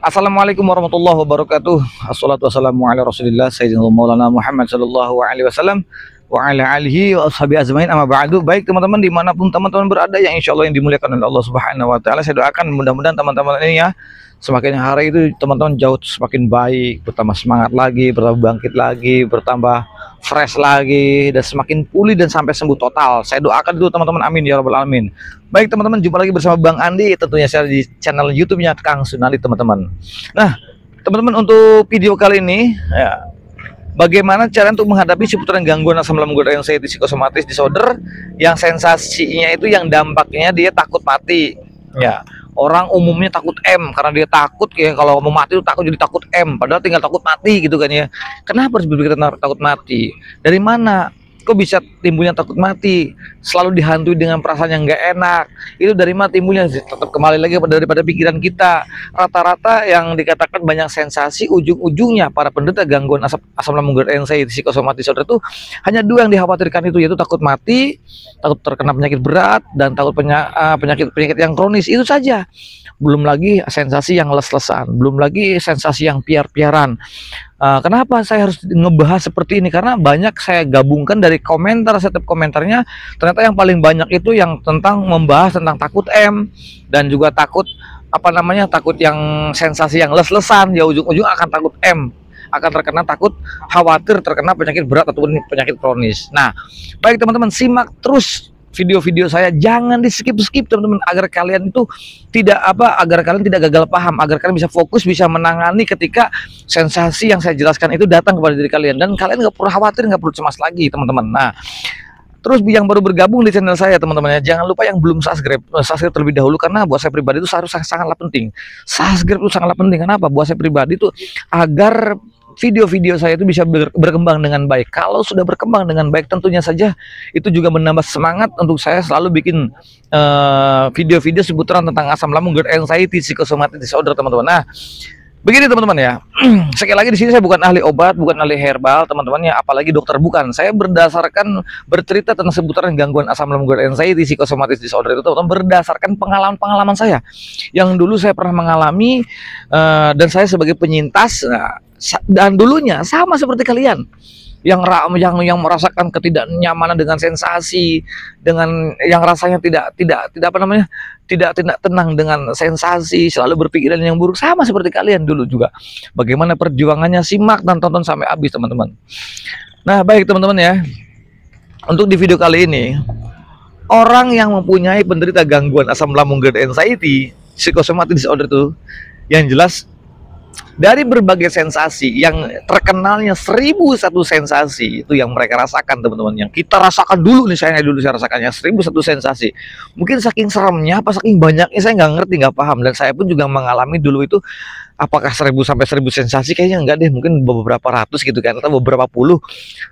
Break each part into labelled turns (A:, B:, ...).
A: Assalamualaikum warahmatullahi wabarakatuh. Assalatu wassalamu ala Rasulillah Sayyidina Maulana Muhammad sallallahu alaihi wasallam wa ala alihi wa ashabi azmain, amma ba'du. Baik teman-teman, dimanapun teman-teman berada yang insya Allah yang dimuliakan oleh Allah Subhanahu wa taala, saya doakan mudah-mudahan teman-teman ini ya semakin hari itu teman-teman jauh semakin baik, bertambah semangat lagi, bertambah bangkit lagi, bertambah fresh lagi, dan semakin pulih dan sampai sembuh total. Saya doakan dulu teman-teman, amin ya rabbal alamin. Baik teman-teman, jumpa lagi bersama Bang Andi, tentunya saya di channel YouTube-nya Kang Sunali teman-teman. Nah teman-teman, untuk video kali ini ya, bagaimana cara untuk menghadapi seputaran gangguan asam lambung dan anxiety psikosomatis disorder yang sensasinya itu, yang dampaknya dia takut mati ya. Orang umumnya takut M karena dia takut ya, kalau mau mati itu takut, jadi takut M, padahal tinggal takut mati gitu kan ya. Kenapa harus berpikir takut mati? Dari mana kok bisa timbulnya takut mati? Selalu dihantui dengan perasaan yang nggak enak. Itu dari mana timbulnya? Tetap kembali lagi daripada pikiran kita. Rata-rata yang dikatakan banyak sensasi, ujung-ujungnya para penderita gangguan asam lambung dan anxiety psikosomatis disorder itu hanya dua yang dikhawatirkan, itu yaitu takut mati, takut terkena penyakit berat, dan takut penyakit yang kronis. Itu saja. Belum lagi sensasi yang les-lesan, belum lagi sensasi yang piar-piaran. Kenapa saya harus ngebahas seperti ini? Karena banyak saya gabungkan dari komentar, setiap komentarnya ternyata yang paling banyak itu yang tentang membahas tentang takut M, dan juga takut takut yang sensasi yang les-lesan, ya ujung-ujung akan takut M, akan terkena takut khawatir terkena penyakit berat ataupun penyakit kronis. Nah, baik teman-teman, simak terus video-video saya, jangan di skip-skip teman-teman, agar kalian itu agar kalian tidak gagal paham, agar kalian bisa fokus, bisa menangani ketika sensasi yang saya jelaskan itu datang kepada diri kalian, dan kalian nggak perlu khawatir, nggak perlu cemas lagi teman-teman. Nah, terus yang baru bergabung di channel saya teman-teman ya, jangan lupa yang belum subscribe terlebih dahulu, karena buat saya pribadi itu sangatlah penting. Subscribe itu sangatlah penting. Kenapa? Buat saya pribadi itu agar video-video saya itu bisa berkembang dengan baik. Kalau sudah berkembang dengan baik, tentunya saja itu juga menambah semangat untuk saya selalu bikin video-video seputaran tentang asam lambung dan anxiety psikosomatis disorder teman-teman. Nah, begini teman-teman ya, sekali lagi di sini saya bukan ahli obat, bukan ahli herbal teman-teman ya, apalagi dokter bukan. Saya berdasarkan bercerita tentang seputaran gangguan asam lambung dan anxiety psikosomatis disorder itu teman-teman, berdasarkan pengalaman-pengalaman saya yang dulu saya pernah mengalami, dan saya sebagai penyintas. Dan dulunya sama seperti kalian yang merasakan ketidaknyamanan dengan sensasi, dengan yang rasanya tidak tenang dengan sensasi, selalu berpikiran yang buruk, sama seperti kalian dulu juga. Bagaimana perjuangannya, simak dan tonton sampai habis teman-teman. Nah, baik teman-teman ya, untuk di video kali ini, orang yang mempunyai penderita gangguan asam lambung dan anxiety psikosomatis disorder itu, yang jelas dari berbagai sensasi yang terkenalnya 1001 sensasi itu yang mereka rasakan teman-teman, yang kita rasakan dulu nih, saya rasakannya 1001 sensasi. Mungkin saking seremnya apa saking banyaknya saya nggak ngerti, nggak paham, dan saya pun juga mengalami dulu itu. Apakah 1000 sampai 1000 sensasi? Kayaknya enggak deh, mungkin beberapa ratus gitu kan, atau beberapa puluh.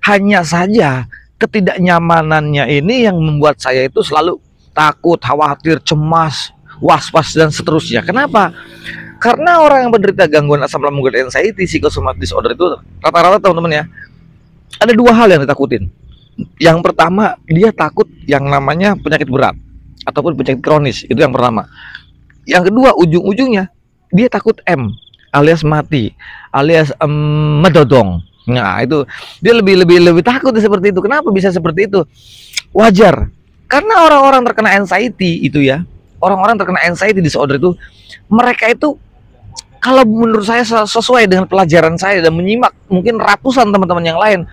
A: Hanya saja ketidaknyamanannya ini yang membuat saya itu selalu takut, khawatir, cemas, was-was dan seterusnya. Kenapa? Karena orang yang menderita gangguan asam lambung dan anxiety psikosomatis disorder itu rata-rata teman-teman ya, ada dua hal yang ditakutin. Yang pertama, dia takut yang namanya penyakit berat ataupun penyakit kronis, itu yang pertama. Yang kedua, ujung-ujungnya dia takut M, alias mati, alias medodong. Nah, itu dia lebih takut seperti itu. Kenapa bisa seperti itu? Wajar, karena orang-orang terkena anxiety itu ya, orang-orang terkena anxiety disorder itu, mereka itu, kalau menurut saya sesuai dengan pelajaran saya dan menyimak mungkin ratusan teman-teman yang lain,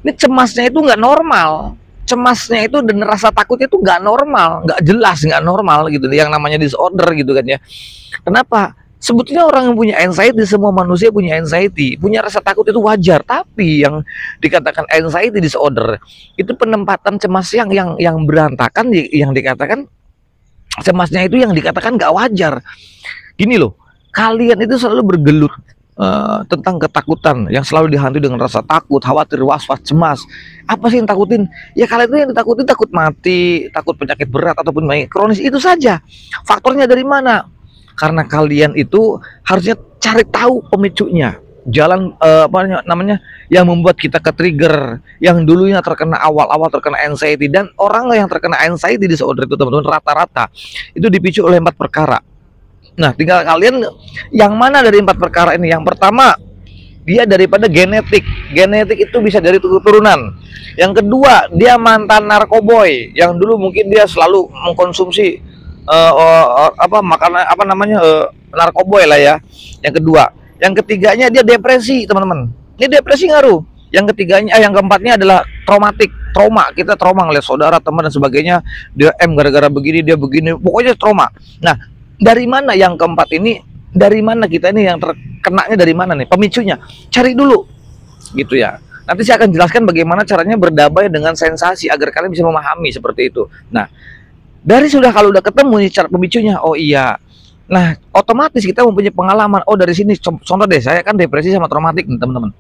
A: ini cemasnya itu nggak normal. Cemasnya itu dan rasa takutnya itu nggak normal, nggak jelas, nggak normal gitu, yang namanya disorder gitu kan ya. Kenapa? Sebetulnya orang yang punya anxiety, semua manusia punya anxiety, punya rasa takut itu wajar. Tapi yang dikatakan anxiety disorder itu penempatan cemas yang berantakan, yang dikatakan cemasnya itu yang dikatakan nggak wajar. Gini loh, kalian itu selalu bergelut tentang ketakutan, yang selalu dihantui dengan rasa takut, khawatir, was-was, cemas. Apa sih yang takutin? Ya kalian itu yang ditakutin takut mati, takut penyakit berat ataupun penyakit kronis, itu saja. Faktornya dari mana? Karena kalian itu harusnya cari tahu pemicunya, jalan yang membuat kita ke-trigger, yang dulunya terkena awal-awal terkena anxiety. Dan orang yang terkena anxiety disorder itu teman-teman rata-rata itu dipicu oleh 4 perkara. Nah, tinggal kalian yang mana dari 4 perkara ini. Yang pertama, dia daripada genetik. Genetik itu bisa dari keturunan. Yang kedua, dia mantan narkoboy yang dulu mungkin dia selalu mengkonsumsi makanan narkoboy lah ya. Yang kedua, yang ketiganya dia depresi, teman-teman. Ini depresi ngaruh. Yang ketiganya, yang keempatnya adalah traumatik, trauma. Kita trauma ngeliat saudara, teman dan sebagainya. Dia gara-gara begini, dia begini. Pokoknya trauma. Nah, dari mana yang keempat ini? Dari mana kita ini yang terkenanya dari mana nih? Pemicunya. Cari dulu. Gitu ya. Nanti saya akan jelaskan bagaimana caranya berdamai dengan sensasi agar kalian bisa memahami seperti itu. Nah, kalau udah ketemu nih cara pemicunya, oh iya. Nah, otomatis kita mempunyai pengalaman. Oh, dari sini contoh deh, saya kan depresi sama traumatik nih, teman-teman.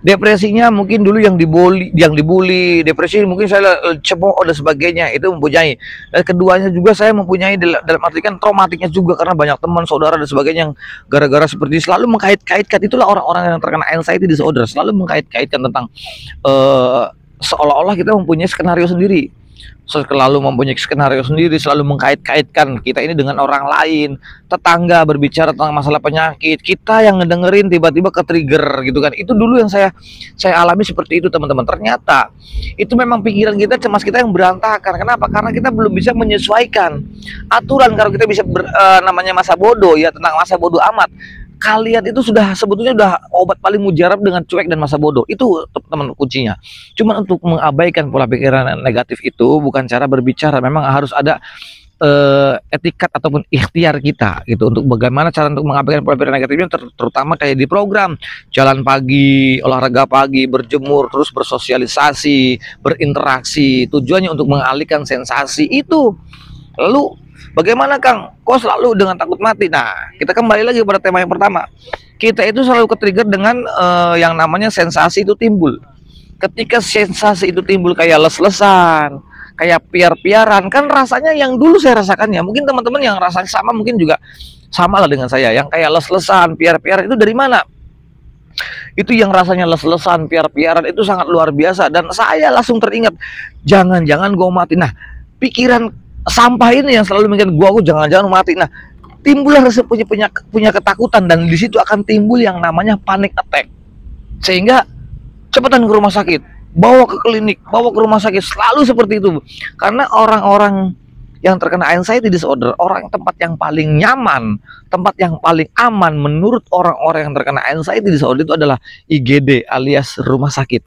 A: Depresinya mungkin dulu yang dibully, depresi mungkin saya cemooh dan sebagainya, itu mempunyai. Dan keduanya juga saya mempunyai dalam arti kan traumatiknya juga, karena banyak teman, saudara dan sebagainya yang gara-gara seperti selalu mengkait-kaitkan. Itulah orang-orang yang terkena anxiety disorder, selalu mengkait-kaitkan tentang seolah-olah kita mempunyai skenario sendiri. Selalu mempunyai skenario sendiri, selalu mengkait-kaitkan kita ini dengan orang lain. Tetangga berbicara tentang masalah penyakit, kita yang ngedengerin tiba-tiba ke-trigger gitu kan. Itu dulu yang saya alami seperti itu, teman-teman. Ternyata itu memang pikiran kita, cemas kita yang berantakan. Kenapa? Karena kita belum bisa menyesuaikan aturan. Kalau kita bisa namanya masa bodoh ya, tentang masa bodoh amat. Kalian itu sudah sebetulnya udah obat paling mujarab dengan cuek dan masa bodoh. Itu teman kuncinya. Cuma untuk mengabaikan pola pikiran negatif itu bukan cara berbicara. Memang harus ada etikat ataupun ikhtiar kita gitu, untuk bagaimana cara untuk mengabaikan pola pikir negatifnya, terutama kayak di program jalan pagi, olahraga pagi, berjemur, terus bersosialisasi, berinteraksi, tujuannya untuk mengalihkan sensasi itu. Lalu bagaimana Kang? Kok selalu dengan takut mati? Nah, kita kembali lagi pada tema yang pertama. Kita itu selalu ke-trigger dengan yang namanya sensasi itu timbul. Ketika sensasi itu timbul kayak les-lesan, kayak piar-piaran, kan rasanya yang dulu saya rasakannya. Mungkin teman-teman yang rasanya sama mungkin juga sama lah dengan saya. Yang kayak les-lesan, piar-piaran itu dari mana? Itu yang rasanya les-lesan, piar-piaran itu sangat luar biasa. Dan saya langsung teringat, jangan-jangan gue mati. Nah, pikiran sampah ini yang selalu mikir aku jangan-jangan mati. Nah, timbullah rasa punya ketakutan, dan di situ akan timbul yang namanya panic attack. Sehingga cepetan ke rumah sakit, bawa ke klinik, bawa ke rumah sakit, selalu seperti itu. Karena orang-orang yang terkena anxiety disorder, tempat yang paling nyaman, tempat yang paling aman menurut orang-orang yang terkena anxiety disorder itu adalah IGD alias rumah sakit.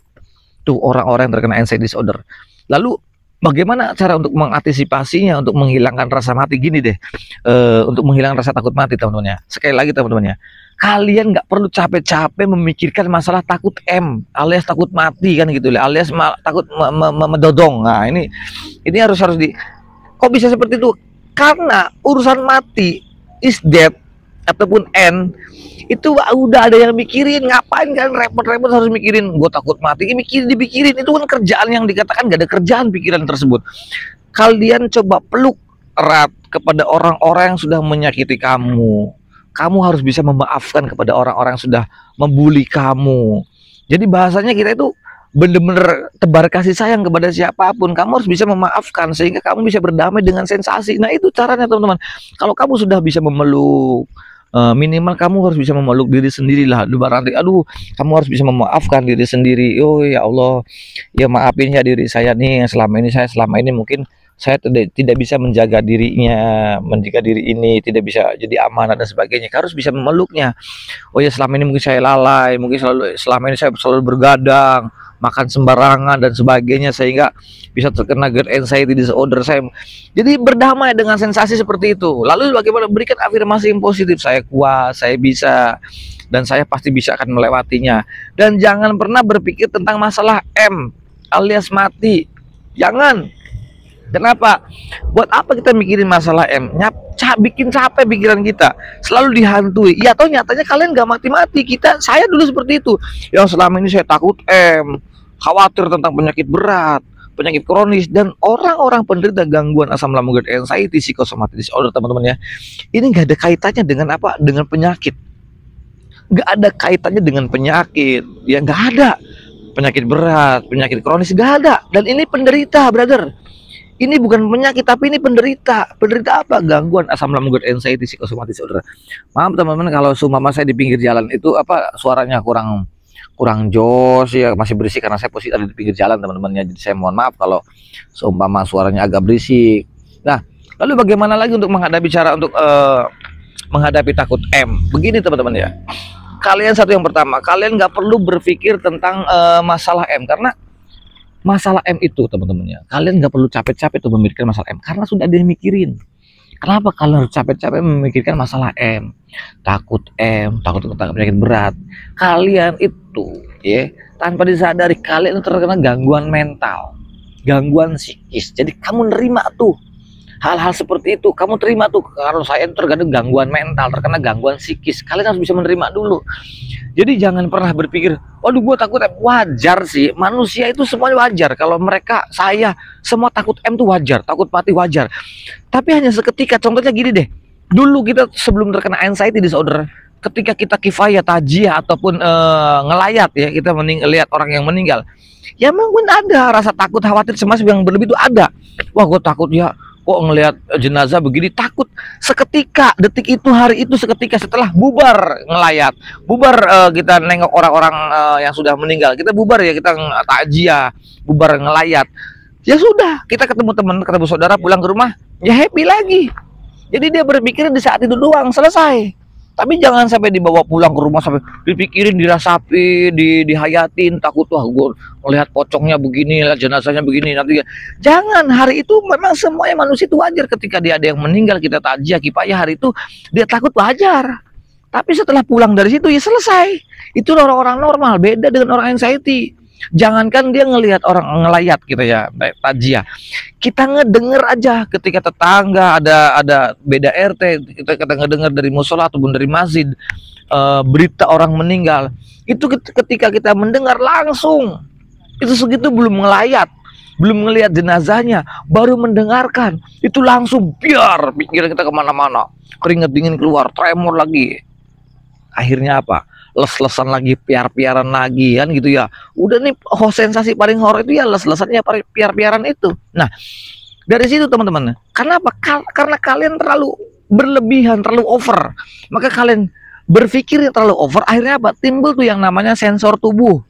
A: Tuh orang-orang yang terkena anxiety disorder. Lalu bagaimana cara untuk mengantisipasinya, untuk menghilangkan rasa mati? Gini deh, untuk menghilangkan rasa takut mati, teman-teman ya. Sekali lagi teman-teman ya, kalian nggak perlu capek-capek memikirkan masalah takut alias takut mati kan gitu lah, alias takut medodong. Nah, ini harus di. Kok bisa seperti itu? Karena urusan mati, is death ataupun end, itu udah ada yang mikirin. Ngapain kan repot-repot harus mikirin gue takut mati? Dipikirin itu kan kerjaan yang dikatakan gak ada kerjaan pikiran tersebut. Kalian coba peluk erat kepada orang-orang yang sudah menyakiti kamu. Kamu harus bisa memaafkan kepada orang-orang yang sudah membuli kamu. Jadi bahasanya kita itu bener-bener tebar kasih sayang kepada siapapun. Kamu harus bisa memaafkan sehingga kamu bisa berdamai dengan sensasi. Nah, itu caranya teman-teman. Kalau kamu sudah bisa memeluk, minimal kamu harus bisa memeluk diri sendiri lah. Aduh, kamu harus bisa memaafkan diri sendiri. Oh ya Allah, ya maafin ya diri saya nih, selama ini mungkin saya tidak bisa menjaga dirinya, menjaga diri ini, tidak bisa jadi amanah dan sebagainya. Harus bisa memeluknya. Oh ya, selama ini mungkin saya lalai, mungkin selama ini saya selalu bergadang, makan sembarangan dan sebagainya, sehingga bisa terkena great anxiety disorder. Jadi berdamai dengan sensasi seperti itu. Lalu bagaimana? Berikan afirmasi yang positif. Saya kuat, saya bisa, dan saya pasti bisa akan melewatinya. Dan jangan pernah berpikir tentang masalah alias mati. Jangan. Kenapa? Buat apa kita mikirin masalah bikin capek pikiran kita, selalu dihantui. Ya, toh nyatanya kalian gak mati-mati. Saya dulu seperti itu. Yang selama ini saya takut khawatir tentang penyakit berat, penyakit kronis, dan orang-orang penderita gangguan asam lambung, anxiety, psychosomatic disorder, teman-teman ya. Ini gak ada kaitannya dengan apa? Dengan penyakit. Gak ada kaitannya dengan penyakit. Ya gak ada. Penyakit berat, penyakit kronis gak ada. Dan ini penderita, brother. Ini bukan penyakit, tapi ini penderita. Penderita apa? Gangguan asam lambung, anxiety, psikosomatis, saudara. Maaf teman-teman kalau seumpama saya di pinggir jalan itu apa suaranya kurang jos ya, masih berisik karena saya posisi ada di pinggir jalan teman-teman ya. Jadi saya mohon maaf kalau seumpama suaranya agak berisik. Nah, lalu bagaimana lagi untuk menghadapi menghadapi takut M? Begini teman-teman ya. Kalian yang pertama, kalian nggak perlu berpikir tentang masalah M, karena masalah M itu teman-teman ya, kalian nggak perlu capek-capek tuh memikirkan masalah M karena sudah ada yang mikirin. Kenapa kalian harus capek-capek memikirkan masalah M? Takut penyakit berat. Kalian itu ya tanpa disadari kalian itu terkena gangguan mental, gangguan psikis. Jadi kamu nerima tuh hal-hal seperti itu, kamu terima tuh. Kalau saya terkena gangguan mental, terkena gangguan psikis, kalian harus bisa menerima dulu. Jadi jangan pernah berpikir, waduh gue takut M. Wajar sih, manusia itu semuanya wajar. Kalau mereka, saya, semua takut M itu wajar, takut mati wajar. Tapi hanya seketika, contohnya gini deh. Dulu kita sebelum terkena anxiety disorder, ketika kita kifayah, tajiah, ataupun ngelayat ya, kita lihat orang yang meninggal. Ya mungkin ada rasa takut, khawatir, cemas yang berlebih itu ada. Wah gue takut ya, kok ngelihat jenazah begini, takut. Seketika, detik itu, hari itu, seketika setelah bubar ngelayat, bubar kita nengok orang-orang yang sudah meninggal, kita bubar ya, kita takjiah, bubar ngelayat, ya sudah, kita ketemu teman, ketemu saudara, pulang ke rumah, ya happy lagi. Jadi dia berpikir di saat itu doang, selesai. Tapi jangan sampai dibawa pulang ke rumah sampai dipikirin, dirasapi, dihayatin, takut wah gue melihat pocongnya begini, jenazahnya begini nanti. Jangan, hari itu memang semuanya manusia itu wajar. Ketika dia ada yang meninggal, kita takjiah, kifayah, hari itu dia takut, wajar. Tapi setelah pulang dari situ ya selesai. Itu orang-orang normal, beda dengan orang anxiety. Jangankan dia ngelihat orang ngelayat gitu ya, takjiah. Kita ngedenger aja ketika tetangga ada beda RT, kita ngedenger dari musola ataupun dari masjid berita orang meninggal. Itu ketika kita mendengar langsung, itu segitu belum ngelayat, belum ngelihat jenazahnya, baru mendengarkan, itu langsung biar pikiran kita kemana-mana, keringat dingin keluar, tremor lagi. Akhirnya apa? Les-lesan lagi, piar-piaran lagi kan gitu ya. Udah nih sensasi paling horor itu ya les-lesannya piar-piaran itu. Nah, dari situ teman-teman. Kenapa? Karena kalian terlalu berlebihan, terlalu over. Maka kalian berpikir terlalu over, akhirnya apa? Timbul tuh yang namanya sensor tubuh.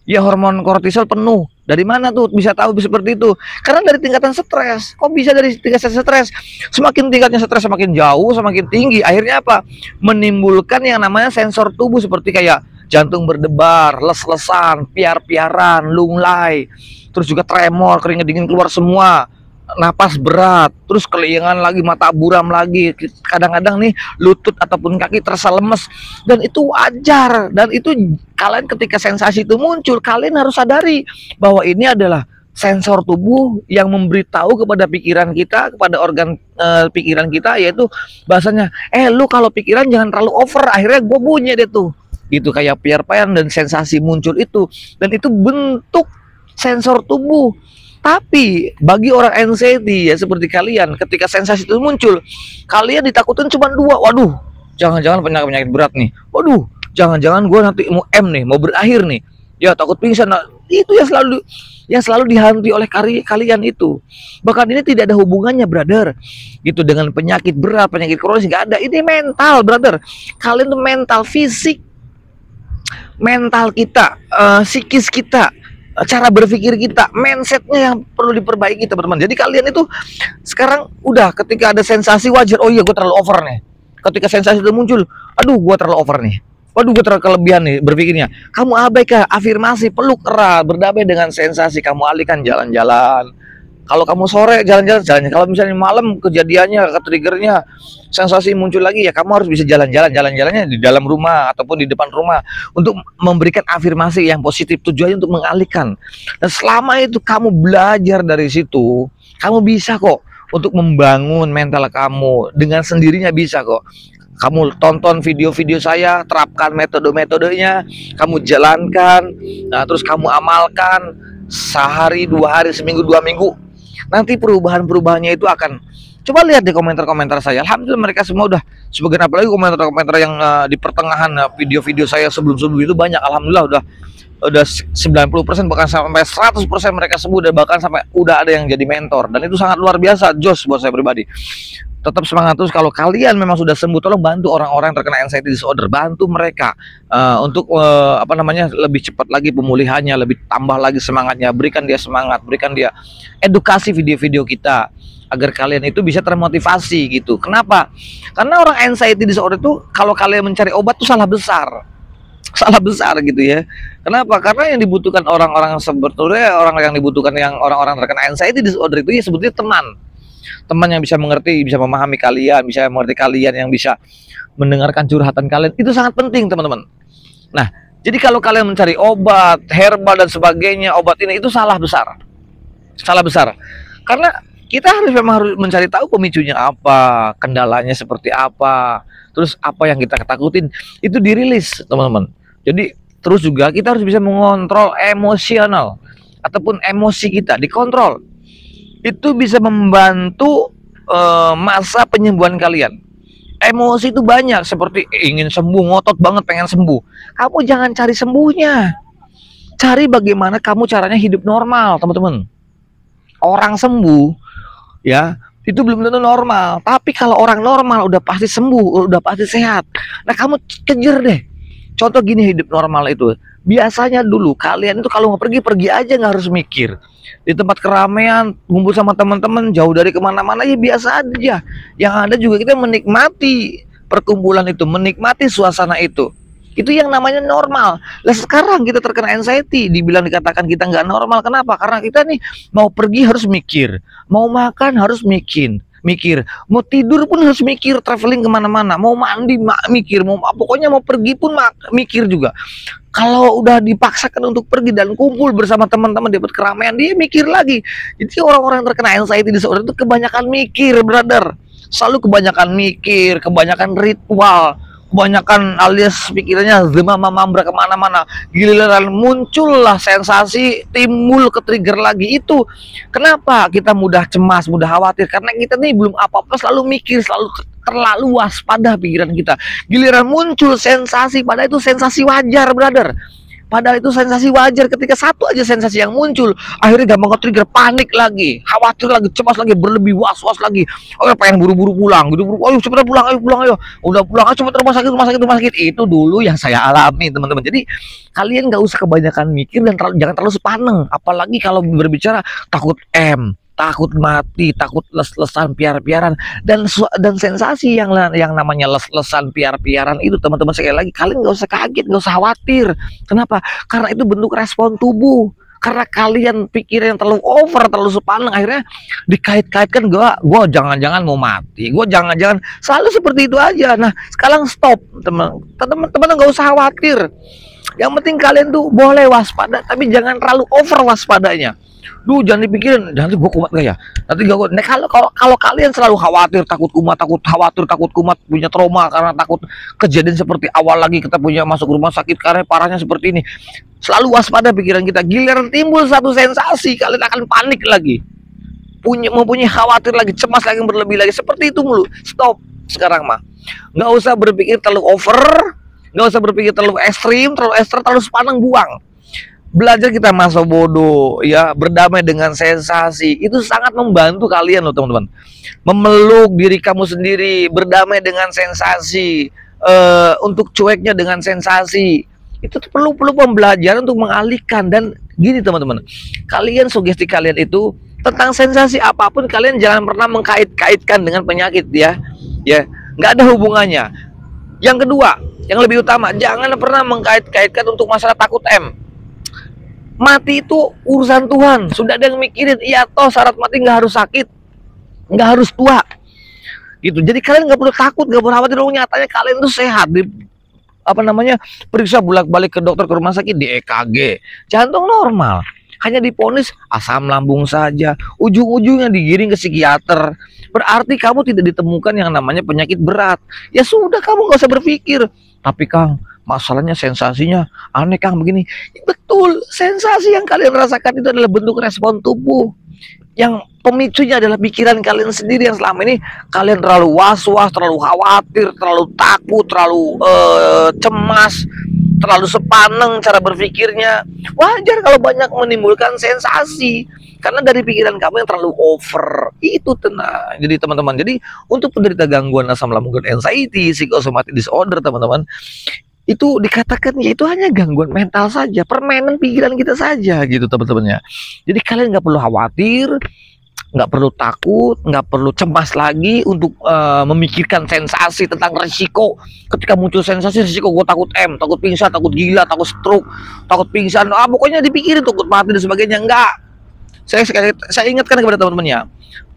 A: Ya hormon kortisol penuh. Dari mana tuh bisa tahu seperti itu? Karena dari tingkatan stres. Kok bisa dari tingkatan stres? Semakin tingkatnya stres semakin jauh, semakin tinggi. Akhirnya apa? Menimbulkan yang namanya sensor tubuh seperti kayak jantung berdebar, les-lesan, piar-piaran, lunglai, terus juga tremor, keringat dingin keluar semua, napas berat, terus keliengan lagi, mata buram lagi, kadang-kadang nih lutut ataupun kaki terasa lemes, dan itu wajar. Dan itu kalian ketika sensasi itu muncul, kalian harus sadari bahwa ini adalah sensor tubuh yang memberitahu kepada pikiran kita, kepada organ pikiran kita, yaitu bahasanya, lu kalau pikiran jangan terlalu over. Akhirnya gue bunyi deh tuh, gitu kayak piar-piaran dan sensasi muncul itu, dan itu bentuk sensor tubuh. Tapi bagi orang anxiety ya seperti kalian, ketika sensasi itu muncul, kalian ditakutin cuma dua. Waduh, jangan-jangan penyakit berat nih. Waduh, jangan-jangan gue nanti mau M nih, mau berakhir nih. Ya takut pingsan. Nah, itu yang selalu dihantui oleh kalian itu. Bahkan ini tidak ada hubungannya, brother, gitu dengan penyakit berat, penyakit kronis, nggak ada. Ini mental, brother. Kalian tuh mental, fisik, mental kita, psikis kita, cara berpikir kita, mindsetnya yang perlu diperbaiki teman-teman. Jadi kalian itu sekarang udah ketika ada sensasi wajar, oh iya gue terlalu over nih. Ketika sensasi itu muncul, aduh gue terlalu over nih, waduh gue terlalu kelebihan nih berpikirnya. Kamu abaikan, afirmasi, peluk erat, berdamai dengan sensasi, kamu alihkan jalan-jalan. Kalau kamu sore jalan-jalan. Kalau misalnya malam kejadiannya, triggernya, sensasi muncul lagi, ya kamu harus bisa jalan-jalannya di dalam rumah ataupun di depan rumah untuk memberikan afirmasi yang positif, tujuannya untuk mengalihkan. Dan selama itu kamu belajar dari situ, kamu bisa kok untuk membangun mental kamu dengan sendirinya, bisa kok. Kamu tonton video-video saya, terapkan metode-metodenya, kamu jalankan, nah, terus kamu amalkan sehari, 2 hari, seminggu, 2 minggu. Nanti perubahan-perubahannya itu akan, coba lihat di komentar-komentar saya. Alhamdulillah mereka semua udah sebagian, apalagi komentar-komentar yang di pertengahan video-video saya sebelum-sebelum itu banyak. Alhamdulillah udah udah 90% bahkan sampai 100% mereka sembuh, dan bahkan sampai udah ada yang jadi mentor, dan itu sangat luar biasa, jos buat saya pribadi. Tetap semangat terus. Kalau kalian memang sudah sembuh, tolong bantu orang-orang yang terkena anxiety disorder, bantu mereka untuk lebih cepat lagi pemulihannya, lebih tambah lagi semangatnya, berikan dia semangat, berikan dia edukasi video-video kita agar kalian itu bisa termotivasi gitu. Kenapa? Karena orang anxiety disorder itu kalau kalian mencari obat tuh salah besar gitu ya. Kenapa? Karena yang dibutuhkan orang-orang sebetulnya, orang yang dibutuhkan yang orang-orang terkena anxiety disorder itu ya sebetulnya teman yang bisa mengerti, bisa memahami kalian, bisa mengerti kalian, yang bisa mendengarkan curhatan kalian. Itu sangat penting, teman-teman. Nah, jadi kalau kalian mencari obat herbal dan sebagainya, obat ini itu salah besar. Karena kita memang harus mencari tahu pemicunya apa, kendalanya seperti apa, terus apa yang kita takutin itu dirilis, teman-teman. Jadi terus juga kita harus bisa mengontrol emosional ataupun emosi kita, dikontrol. Itu bisa membantu masa penyembuhan kalian. Emosi itu banyak, seperti ingin sembuh, ngotot banget pengen sembuh. Kamu jangan cari sembuhnya, cari bagaimana kamu caranya hidup normal, teman-teman. Orang sembuh ya itu belum tentu normal, tapi kalau orang normal udah pasti sembuh, udah pasti sehat. Nah, kamu kejar deh. Contoh gini, hidup normal itu biasanya dulu kalian itu kalau mau pergi aja, nggak harus mikir. Di tempat keramaian, ngumpul sama teman-teman, jauh dari kemana-mana, ya biasa aja. Yang ada juga kita menikmati perkumpulan itu, menikmati suasana itu. Itu yang namanya normal. Lah sekarang kita terkena anxiety, dikatakan kita nggak normal. Kenapa? Karena kita nih mau pergi harus mikir, mau makan harus mikir, mau tidur pun harus mikir, traveling kemana-mana, mau mandi mikir, pokoknya mau pergi pun mikir juga. Kalau udah dipaksakan untuk pergi dan kumpul bersama teman-teman di keramaian, dia mikir lagi. Jadi orang-orang yang terkena anxiety disorder itu kebanyakan mikir, brother. Selalu kebanyakan mikir, kebanyakan ritual, kebanyakan alias pikirannya mamambra kemana-mana. Giliran muncullah sensasi, timbul ke trigger lagi. Itu kenapa kita mudah cemas, mudah khawatir, karena kita nih belum apa-apa selalu mikir, selalu terlalu waspada pikiran kita. Giliran muncul sensasi, padahal itu sensasi wajar, brother. Padahal itu sensasi wajar. Ketika satu aja sensasi yang muncul, akhirnya gampang ke-trigger, panik lagi, khawatir lagi, cemas lagi, berlebih, was-was lagi. Oh, pengen buru-buru pulang, ayo cepat pulang, ayo pulang, ayo. Udah pulang, ayo cepat rumah sakit. Itu dulu yang saya alami, teman-teman. Jadi kalian nggak usah kebanyakan mikir dan jangan terlalu sepaneng. Apalagi kalau berbicara takut takut mati, takut les-lesan, piar-piaran, dan sensasi yang namanya les-lesan, piar-piaran itu, teman-teman, sekali lagi kalian nggak usah kaget, nggak usah khawatir. Kenapa? Karena itu bentuk respon tubuh. Karena kalian pikir yang terlalu over, terlalu sepaneng, akhirnya dikait-kaitkan, gue jangan-jangan mau mati, gue jangan-jangan, selalu seperti itu aja. Nah, sekarang stop, teman-teman, nggak usah khawatir. Yang penting kalian tuh boleh waspada, tapi jangan terlalu over waspadanya. Jangan dipikirin, nanti gue kumat gak ya? Nanti gak kuat. Nah, kalau kalian selalu khawatir, takut kumat, punya trauma karena takut kejadian seperti awal lagi kita punya masuk rumah sakit karena parahnya seperti ini. Selalu waspada pikiran kita. Giliran timbul satu sensasi, kalian akan panik lagi. Mempunyai khawatir lagi, cemas lagi, berlebih lagi. Seperti itu mulu. Stop sekarang mah. Nggak usah berpikir terlalu over, nggak usah berpikir terlalu ekstrim, terlalu sepaneng, buang. Belajar kita masa bodoh ya, berdamai dengan sensasi, itu sangat membantu kalian loh, teman-teman. Memeluk diri kamu sendiri, berdamai dengan sensasi, untuk cueknya dengan sensasi. Itu perlu pembelajaran untuk mengalihkan. Dan gini, teman-teman, kalian, sugesti kalian itu tentang sensasi apapun, kalian jangan pernah mengkait-kaitkan dengan penyakit ya, nggak ada hubungannya. Yang kedua, yang lebih utama, jangan pernah mengkait-kaitkan untuk masalah takut mati itu urusan Tuhan. Sudah ada yang mikirin, iya toh syarat mati nggak harus sakit, nggak harus tua gitu. Jadi kalian nggak perlu takut, nggak perlu khawatir. Nyatanya kalian tuh sehat, periksa bolak-balik ke dokter, ke rumah sakit, di EKG jantung normal, hanya diponis asam lambung saja, ujung-ujungnya digiring ke psikiater. Berarti kamu tidak ditemukan yang namanya penyakit berat. Ya sudah, kamu nggak usah berpikir, tapi Kang, masalahnya sensasinya aneh Kang begini. Betul, sensasi yang kalian rasakan itu adalah bentuk respon tubuh. Yang pemicunya adalah pikiran kalian sendiri yang selama ini kalian terlalu was-was, terlalu khawatir, terlalu takut, terlalu cemas, terlalu sepaneng cara berpikirnya. Wajar kalau banyak menimbulkan sensasi karena dari pikiran kamu yang terlalu over. Itu tenang. Jadi teman-teman, jadi untuk penderita gangguan asam lambung dan anxiety, psychosomatic disorder, teman-teman, itu dikatakan ya itu hanya gangguan mental saja, permainan pikiran kita saja gitu teman-teman ya. Jadi kalian nggak perlu khawatir, nggak perlu takut, nggak perlu cemas lagi untuk memikirkan sensasi tentang resiko. Ketika muncul sensasi resiko, gue takut takut pingsan, takut gila, takut stroke, takut pingsan, pokoknya dipikirin takut mati dan sebagainya. Enggak. Saya ingatkan kepada teman-teman ya,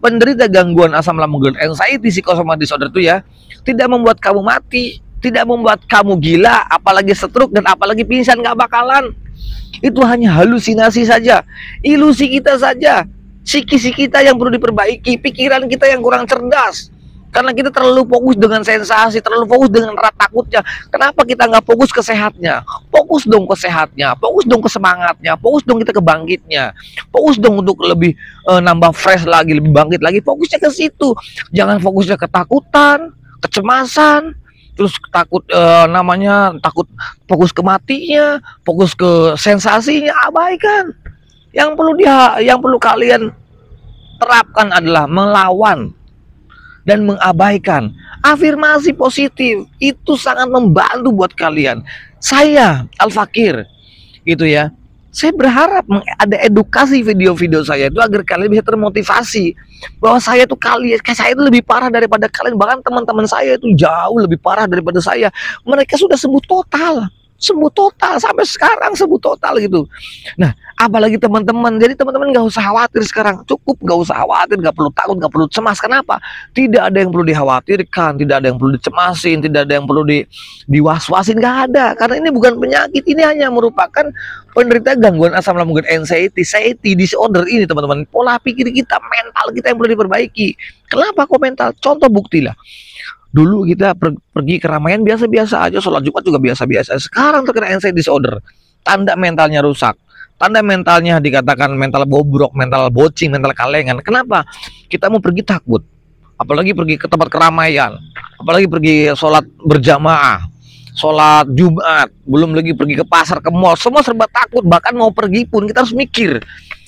A: penderita gangguan asam lambung dan anxiety psychosomatic disorder itu ya tidak membuat kamu mati, tidak membuat kamu gila, apalagi stroke dan apalagi pingsan, nggak bakalan. Itu hanya halusinasi saja, ilusi kita saja. Psikis kita yang perlu diperbaiki, pikiran kita yang kurang cerdas. Karena kita terlalu fokus dengan sensasi, terlalu fokus dengan rasa takutnya. Kenapa kita nggak fokus ke sehatnya? Fokus dong ke sehatnya, fokus dong ke semangatnya, fokus dong kita ke bangkitnya, fokus dong untuk lebih nambah fresh lagi, lebih bangkit lagi. Fokusnya ke situ. Jangan fokusnya ketakutan, kecemasan, terus takut takut fokus ke matinya, fokus ke sensasinya, abaikan. Yang perlu kalian terapkan adalah melawan dan mengabaikan. Afirmasi positif itu sangat membantu buat kalian. Saya Al-Fakir gitu ya. Saya berharap ada edukasi video-video saya itu agar kalian bisa termotivasi bahwa saya itu lebih parah daripada kalian, bahkan teman-teman saya itu jauh lebih parah daripada saya. Mereka sudah sembuh total sampai sekarang, sembuh total gitu. Nah, apalagi teman-teman, jadi teman-teman nggak usah khawatir sekarang, cukup nggak usah khawatir, nggak perlu takut, nggak perlu cemas. Kenapa? Tidak ada yang perlu dikhawatirkan, tidak ada yang perlu dicemasin, tidak ada yang perlu diwaswasin, nggak ada. Karena ini bukan penyakit, ini hanya merupakan penderita gangguan asam lambung dan anxiety disorder ini teman-teman. Pola pikir kita, mental kita yang perlu diperbaiki. Kenapa kok mental? Contoh buktilah. Dulu kita pergi ke keramaian biasa-biasa aja, sholat Jumat juga biasa-biasa. Sekarang terkena anxiety disorder, tanda mentalnya rusak, tanda mentalnya dikatakan mental bobrok, mental bocing, mental kalengan. Kenapa? Kita mau pergi takut, apalagi pergi ke tempat keramaian, apalagi pergi sholat berjamaah, sholat Jumat, belum lagi pergi ke pasar, ke mall, semua serba takut. Bahkan mau pergi pun kita harus mikir,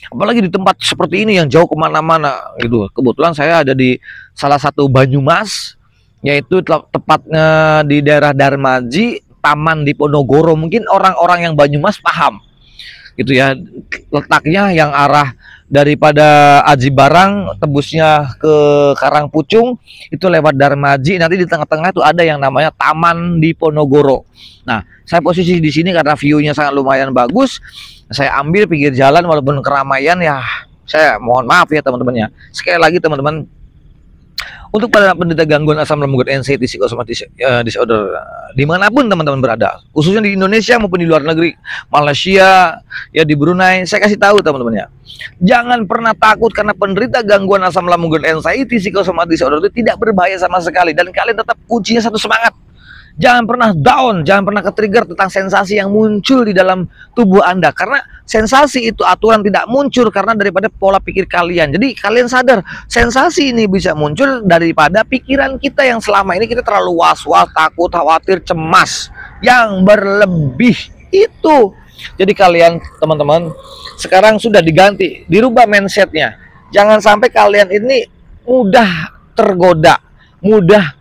A: apalagi di tempat seperti ini yang jauh kemana-mana gitu. Kebetulan saya ada di salah satu Banyumas, yaitu tepatnya di daerah Darmaji, Taman Diponegoro. Mungkin orang-orang yang Banyumas paham gitu ya, letaknya yang arah daripada Aji Barang tembusnya ke Karangpucung itu lewat Darmaji, nanti di tengah-tengah itu ada yang namanya Taman Diponegoro. Nah, saya posisi di sini karena view-nya sangat lumayan bagus. Saya ambil pinggir jalan walaupun keramaian ya. Saya mohon maaf ya teman-teman ya. Sekali lagi teman-teman, untuk para penderita gangguan asam lambung dan anxiety psychosomatic disorder dimanapun teman-teman berada, khususnya di Indonesia maupun di luar negeri, Malaysia, ya di Brunei, saya kasih tahu teman-teman ya, jangan pernah takut karena penderita gangguan asam lambung dan anxiety psychosomatic disorder itu tidak berbahaya sama sekali. Dan kalian tetap kuncinya satu, semangat. Jangan pernah down, jangan pernah ke-trigger tentang sensasi yang muncul di dalam tubuh Anda. Karena sensasi itu aturan tidak muncul karena daripada pola pikir kalian. Jadi kalian sadar, sensasi ini bisa muncul daripada pikiran kita yang selama ini kita terlalu was-was, takut, khawatir, cemas yang berlebih itu. Jadi kalian teman-teman sekarang sudah diganti, dirubah mindsetnya. Jangan sampai kalian ini mudah tergoda, mudah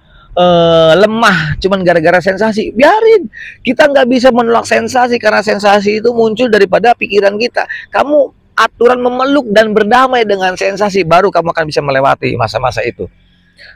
A: lemah cuman gara-gara sensasi. Biarin, kita nggak bisa menolak sensasi karena sensasi itu muncul daripada pikiran kita. Kamu aturan memeluk dan berdamai dengan sensasi, baru kamu akan bisa melewati masa-masa itu.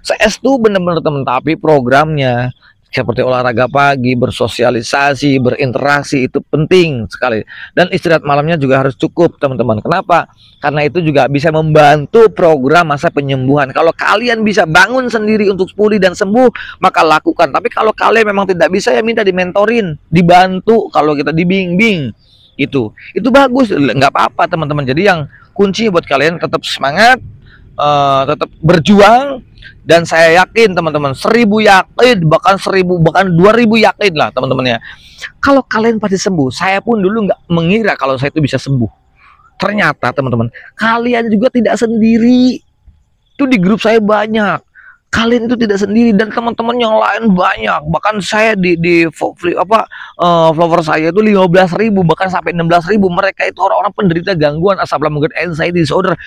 A: Seestu benar-benar teman, tapi programnya seperti olahraga pagi, bersosialisasi, berinteraksi itu penting sekali. Dan istirahat malamnya juga harus cukup teman-teman. Kenapa? Karena itu juga bisa membantu program masa penyembuhan. Kalau kalian bisa bangun sendiri untuk pulih dan sembuh, maka lakukan. Tapi kalau kalian memang tidak bisa, ya minta dimentorin, dibantu, kalau kita dibimbing. Itu bagus, nggak apa-apa teman-teman. Jadi yang kunci buat kalian tetap semangat, tetap berjuang. Dan saya yakin teman-teman, 1000 yakin, bahkan 1000, bahkan 2000 yakin lah teman-teman ya, kalau kalian pasti sembuh. Saya pun dulu nggak mengira kalau saya itu bisa sembuh. Ternyata teman-teman, kalian juga tidak sendiri. Itu di grup saya banyak kalian itu tidak sendiri dan teman-teman yang lain banyak. Bahkan saya follower saya itu 15.000 bahkan sampai 16.000. Mereka itu orang-orang penderita gangguan asam lambung, anxiety disorder.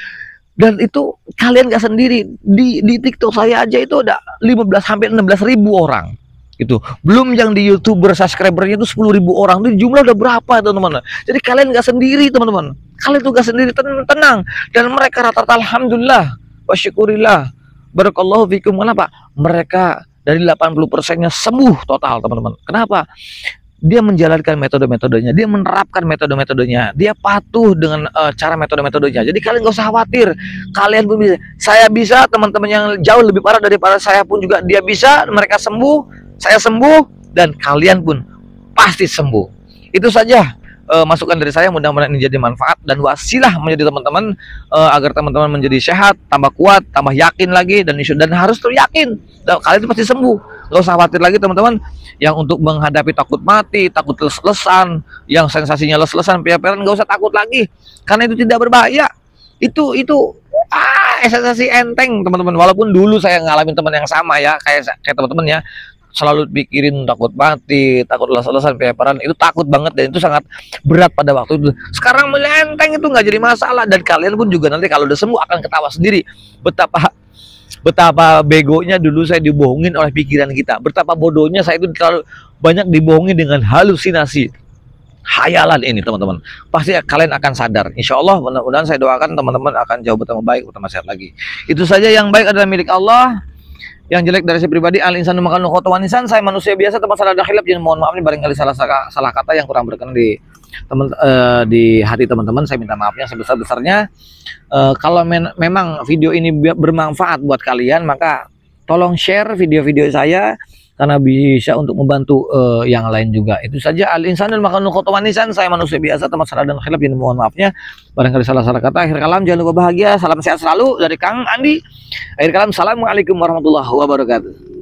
A: Dan itu kalian gak sendiri. Di TikTok saya aja itu ada 15 sampai 16.000 orang. Itu belum yang di YouTuber subscribernya itu 10.000 orang. Itu jumlah udah berapa teman-teman? Jadi kalian gak sendiri teman-teman. Kalian tuh gak sendiri, tenang. Dan mereka rata-rata alhamdulillah wa syukurillah barakallahu fikum. Kenapa? Mereka dari 80%-nya sembuh total teman-teman. Kenapa? Dia menjalankan metode-metodenya, dia menerapkan metode-metodenya, dia patuh dengan cara metode-metodenya. Jadi kalian gak usah khawatir, kalian pun bisa. Saya bisa, teman-teman yang jauh lebih parah daripada saya pun juga dia bisa. Mereka sembuh, saya sembuh, dan kalian pun pasti sembuh. Itu saja masukan dari saya, mudah-mudahan ini jadi manfaat dan wasilah menjadi teman-teman agar teman-teman menjadi sehat, tambah kuat, tambah yakin lagi, dan harus tuh yakin kalian itu pasti sembuh. Gak usah khawatir lagi teman-teman yang untuk menghadapi takut mati, takut les-lesan, yang sensasinya les-lesan, piar-piaran, gak usah takut lagi karena itu tidak berbahaya. Itu sensasi enteng teman-teman. Walaupun dulu saya ngalamin teman yang sama ya, kayak teman-teman ya, selalu pikirin takut mati, takut les-lesan, piar-piaran, itu takut banget dan itu sangat berat pada waktu itu. Sekarang melenteng itu nggak jadi masalah, dan kalian pun juga nanti kalau udah sembuh akan ketawa sendiri betapa begonya dulu saya dibohongin oleh pikiran kita, betapa bodohnya saya itu terlalu banyak dibohongin dengan halusinasi, hayalan ini teman-teman. Pasti kalian akan sadar, insya Allah. Mudah-mudahan saya doakan teman-teman akan jauh bertambah baik, bertambah sehat lagi. Itu saja, yang baik adalah milik Allah, yang jelek dari saya pribadi. Al insanu makalu khotawan insan, saya manusia biasa, tempat salah ada khilaf, jangan mohon maaf nih barangkali salah kata yang kurang berkenan di hati teman-teman, saya minta maafnya sebesar-besarnya. Kalau memang video ini bermanfaat buat kalian, maka tolong share video-video saya karena bisa untuk membantu yang lain juga. Itu saja. Al insan dan makalu khotawan insan, saya manusia biasa, tempat salah dan khilaf, jangan mohon maafnya barangkali salah kata. Akhir kalam, jangan lupa bahagia, salam sehat selalu dari Kang Andi. Akhir kalam, assalamualaikum warahmatullahi wabarakatuh.